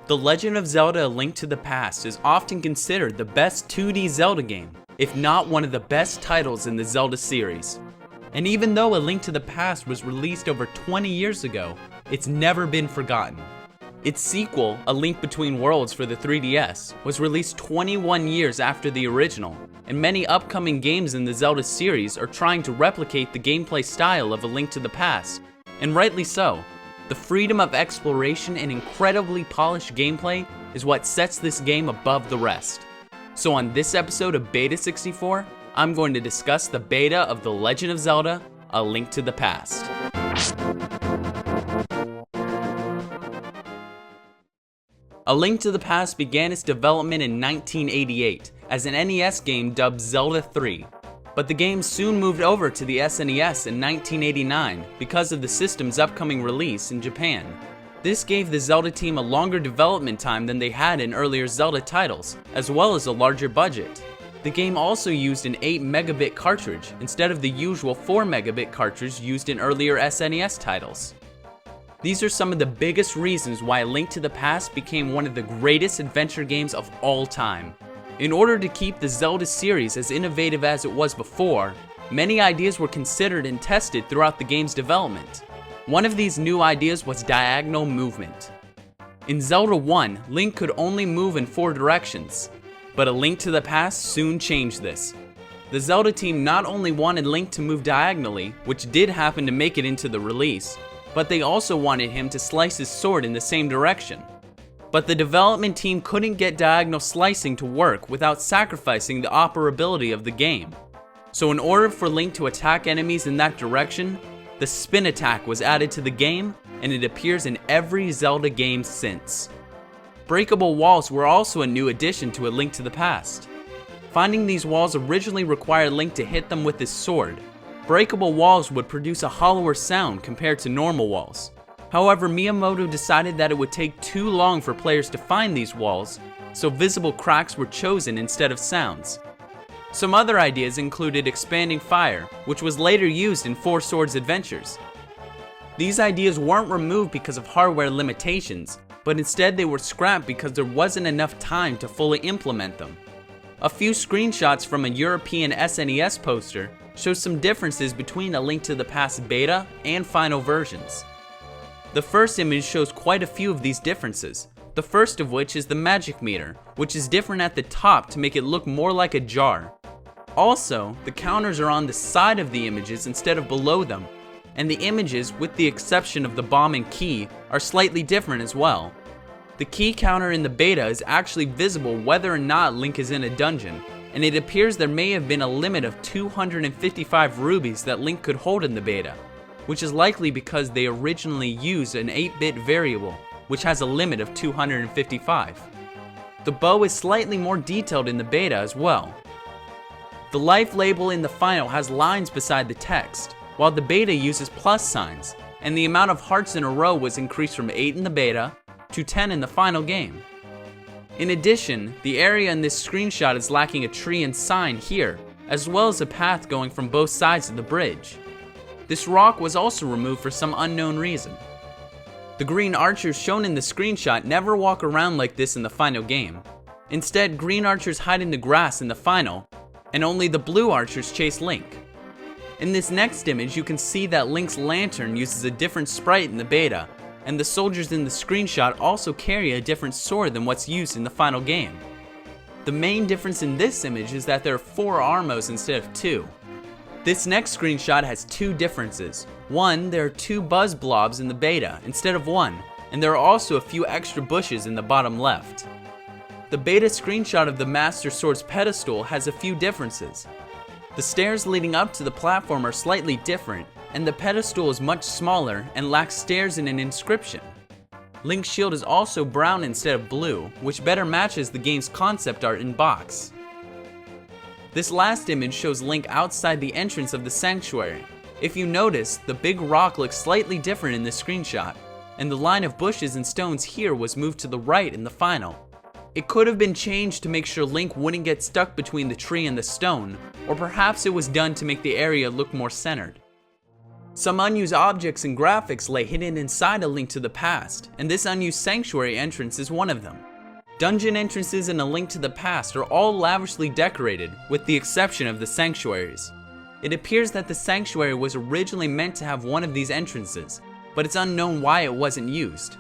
The Legend of Zelda: A Link to the Past is often considered the best 2D Zelda game, if not one of the best titles in the Zelda series. And even though A Link to the Past was released over 20 years ago, it's never been forgotten. Its sequel, A Link Between Worlds for the 3DS, was released 21 years after the original, and many upcoming games in the Zelda series are trying to replicate the gameplay style of A Link to the Past, and rightly so. The freedom of exploration and incredibly polished gameplay is what sets this game above the rest. So on this episode of Beta64, I'm going to discuss the beta of The Legend of Zelda: A Link to the Past. A Link to the Past began its development in 1988 as an NES game dubbed Zelda 3. But the game soon moved over to the SNES in 1989 because of the system's upcoming release in Japan. This gave the Zelda team a longer development time than they had in earlier Zelda titles, as well as a larger budget. The game also used an 8 megabit cartridge instead of the usual 4 megabit cartridge used in earlier SNES titles. These are some of the biggest reasons why A Link to the Past became one of the greatest adventure games of all time. In order to keep the Zelda series as innovative as it was before, many ideas were considered and tested throughout the game's development. One of these new ideas was diagonal movement. In Zelda 1, Link could only move in 4 directions, but A Link to the Past soon changed this. The Zelda team not only wanted Link to move diagonally, which did happen to make it into the release, but they also wanted him to slice his sword in the same direction. But the development team couldn't get diagonal slicing to work without sacrificing the operability of the game. So in order for Link to attack enemies in that direction, the spin attack was added to the game, and it appears in every Zelda game since. Breakable walls were also a new addition to A Link to the Past. Finding these walls originally required Link to hit them with his sword. Breakable walls would produce a hollower sound compared to normal walls. However, Miyamoto decided that it would take too long for players to find these walls, so visible cracks were chosen instead of sounds. Some other ideas included expanding fire, which was later used in Four Swords Adventures. These ideas weren't removed because of hardware limitations, but instead they were scrapped because there wasn't enough time to fully implement them. A few screenshots from a European SNES poster show some differences between A Link to the Past beta and final versions. The first image shows quite a few of these differences, the first of which is the magic meter, which is different at the top to make it look more like a jar. Also, the counters are on the side of the images instead of below them, and the images, with the exception of the bomb and key, are slightly different as well. The key counter in the beta is actually visible whether or not Link is in a dungeon, and it appears there may have been a limit of 255 rubies that Link could hold in the beta, which is likely because they originally used an 8-bit variable, which has a limit of 255. The bow is slightly more detailed in the beta as well. The life label in the final has lines beside the text, while the beta uses plus signs, and the amount of hearts in a row was increased from 8 in the beta to 10 in the final game. In addition, the area in this screenshot is lacking a tree and sign here, as well as a path going from both sides of the bridge. This rock was also removed for some unknown reason. The green archers shown in the screenshot never walk around like this in the final game. Instead, green archers hide in the grass in the final, and only the blue archers chase Link. In this next image, you can see that Link's lantern uses a different sprite in the beta, and the soldiers in the screenshot also carry a different sword than what's used in the final game. The main difference in this image is that there are 4 armos instead of 2. This next screenshot has 2 differences. One, there are 2 buzz blobs in the beta instead of 1, and there are also a few extra bushes in the bottom left. The beta screenshot of the Master Sword's pedestal has a few differences. The stairs leading up to the platform are slightly different, and the pedestal is much smaller and lacks stairs and an inscription. Link's shield is also brown instead of blue, which better matches the game's concept art in box. This last image shows Link outside the entrance of the sanctuary. If you notice, the big rock looks slightly different in this screenshot, and the line of bushes and stones here was moved to the right in the final. It could have been changed to make sure Link wouldn't get stuck between the tree and the stone, or perhaps it was done to make the area look more centered. Some unused objects and graphics lay hidden inside A Link to the Past, and this unused sanctuary entrance is one of them. Dungeon entrances in A Link to the Past are all lavishly decorated, with the exception of the sanctuaries. It appears that the sanctuary was originally meant to have one of these entrances, but it's unknown why it wasn't used.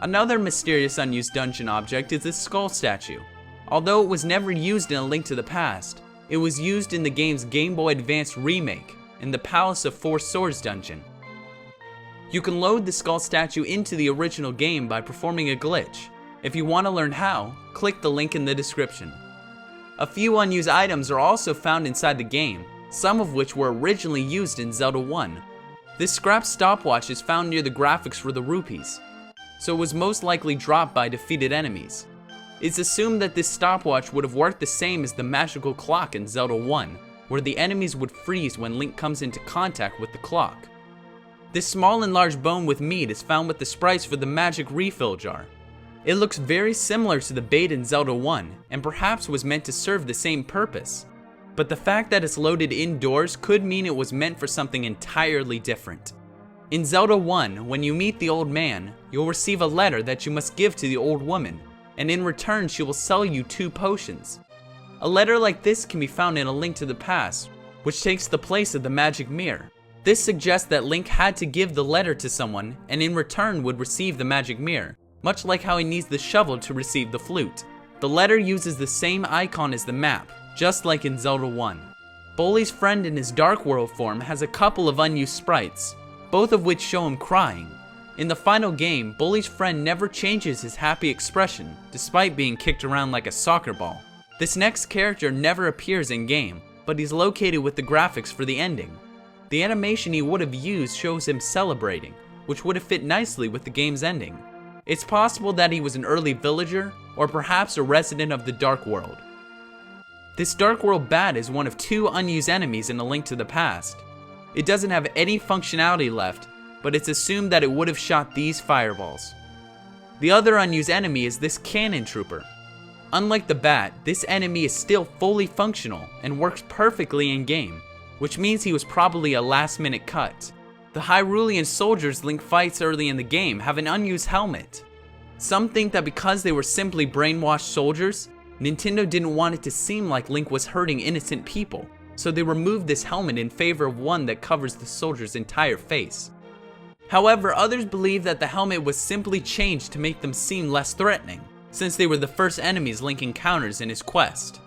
Another mysterious unused dungeon object is the skull statue. Although it was never used in A Link to the Past, it was used in the game's Game Boy Advance remake, in the Palace of Four Swords dungeon. You can load the skull statue into the original game by performing a glitch. If you want to learn how, click the link in the description. A few unused items are also found inside the game, some of which were originally used in Zelda 1. This scrap stopwatch is found near the graphics for the rupees, so it was most likely dropped by defeated enemies. It's assumed that this stopwatch would have worked the same as the magical clock in Zelda 1, where the enemies would freeze when Link comes into contact with the clock. This small and large bone with meat is found with the sprites for the magic refill jar. It looks very similar to the bait in Zelda 1, and perhaps was meant to serve the same purpose. But the fact that it's loaded indoors could mean it was meant for something entirely different. In Zelda 1, when you meet the old man, you'll receive a letter that you must give to the old woman, and in return she will sell you 2 potions. A letter like this can be found in A Link to the Past, which takes the place of the magic mirror. This suggests that Link had to give the letter to someone and in return would receive the magic mirror, much like how he needs the shovel to receive the flute. The letter uses the same icon as the map, just like in Zelda 1. Bolly's friend in his Dark World form has a couple of unused sprites, both of which show him crying. In the final game, Bolly's friend never changes his happy expression, despite being kicked around like a soccer ball. This next character never appears in game, but he's located with the graphics for the ending. The animation he would have used shows him celebrating, which would have fit nicely with the game's ending. It's possible that he was an early villager, or perhaps a resident of the Dark World. This Dark World bat is one of 2 unused enemies in A Link to the Past. It doesn't have any functionality left, but it's assumed that it would have shot these fireballs. The other unused enemy is this cannon trooper. Unlike the bat, this enemy is still fully functional and works perfectly in game, which means he was probably a last-minute cut. The Hyrulean soldiers Link fights early in the game have an unused helmet. Some think that because they were simply brainwashed soldiers, Nintendo didn't want it to seem like Link was hurting innocent people, so they removed this helmet in favor of one that covers the soldier's entire face. However, others believe that the helmet was simply changed to make them seem less threatening, since they were the first enemies Link encounters in his quest.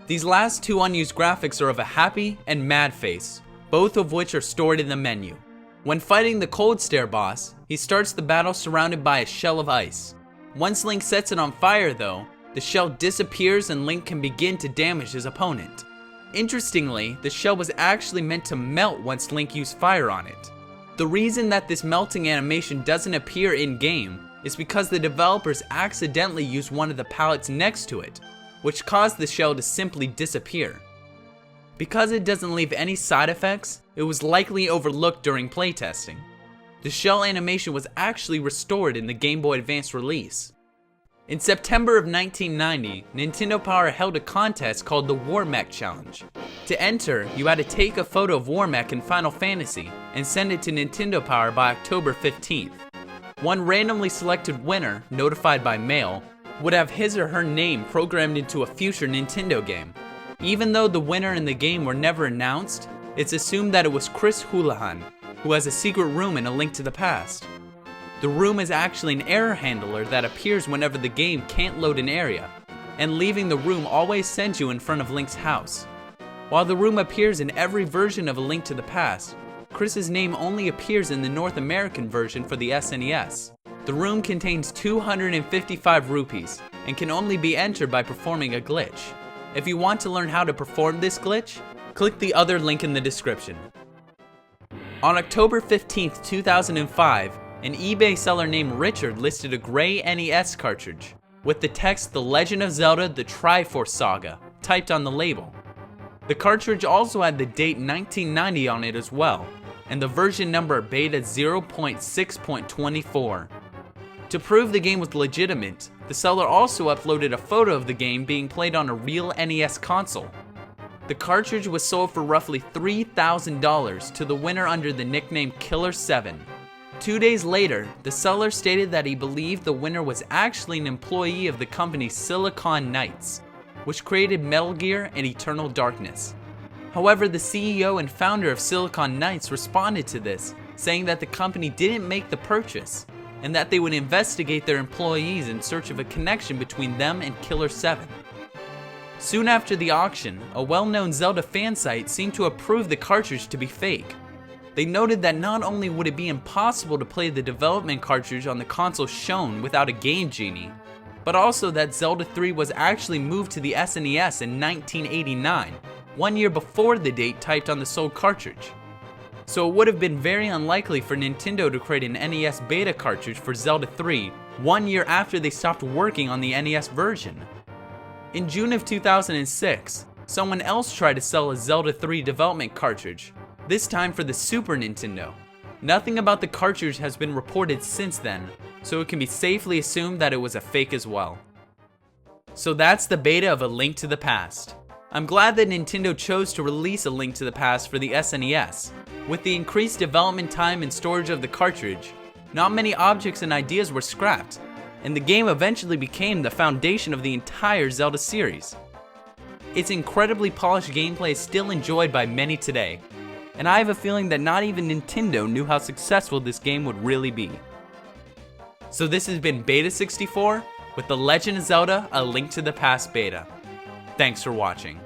These last 2 unused graphics are of a happy and mad face, both of which are stored in the menu. When fighting the Cold Stare boss, he starts the battle surrounded by a shell of ice. Once Link sets it on fire though, the shell disappears and Link can begin to damage his opponent. Interestingly, the shell was actually meant to melt once Link used fire on it. The reason that this melting animation doesn't appear in-game is because the developers accidentally used one of the pallets next to it, which caused the shell to simply disappear. Because it doesn't leave any side effects, it was likely overlooked during playtesting. The shell animation was actually restored in the Game Boy Advance release. In September of 1990, Nintendo Power held a contest called the War Mech Challenge. To enter, you had to take a photo of War Mech in Final Fantasy and send it to Nintendo Power by October 15th. One randomly selected winner, notified by mail, would have his or her name programmed into a future Nintendo game. Even though the winner and the game were never announced, it's assumed that it was Chris Houlihan, who has a secret room in A Link to the Past. The room is actually an error handler that appears whenever the game can't load an area, and leaving the room always sends you in front of Link's house. While the room appears in every version of A Link to the Past, Chris's name only appears in the North American version for the SNES. The room contains 255 rupees and can only be entered by performing a glitch. If you want to learn how to perform this glitch, click the other link in the description. On October 15th, 2005, an eBay seller named Richard listed a gray NES cartridge with the text "The Legend of Zelda: The Triforce Saga" typed on the label. The cartridge also had the date 1990 on it as well, and the version number Beta 0.6.24. To prove the game was legitimate, the seller also uploaded a photo of the game being played on a real NES console. The cartridge was sold for roughly $3,000 to the winner under the nickname Killer 7. 2 days later, the seller stated that he believed the winner was actually an employee of the company Silicon Knights, which created Metal Gear and Eternal Darkness. However, the CEO and founder of Silicon Knights responded to this, saying that the company didn't make the purchase, and that they would investigate their employees in search of a connection between them and Killer 7. Soon after the auction, a well-known Zelda fan site seemed to approve the cartridge to be fake. They noted that not only would it be impossible to play the development cartridge on the console shown without a Game Genie, but also that Zelda 3 was actually moved to the SNES in 1989, 1 year before the date typed on the sold cartridge. So it would have been very unlikely for Nintendo to create an NES beta cartridge for Zelda 3 1 year after they stopped working on the NES version. In June of 2006, someone else tried to sell a Zelda 3 development cartridge, this time for the Super Nintendo. Nothing about the cartridge has been reported since then, so it can be safely assumed that it was a fake as well. So that's the beta of A Link to the Past. I'm glad that Nintendo chose to release A Link to the Past for the SNES. With the increased development time and storage of the cartridge, not many objects and ideas were scrapped, and the game eventually became the foundation of the entire Zelda series. Its incredibly polished gameplay is still enjoyed by many today, and I have a feeling that not even Nintendo knew how successful this game would really be. So this has been Beta64 with the Legend of Zelda: A Link to the Past beta. Thanks for watching.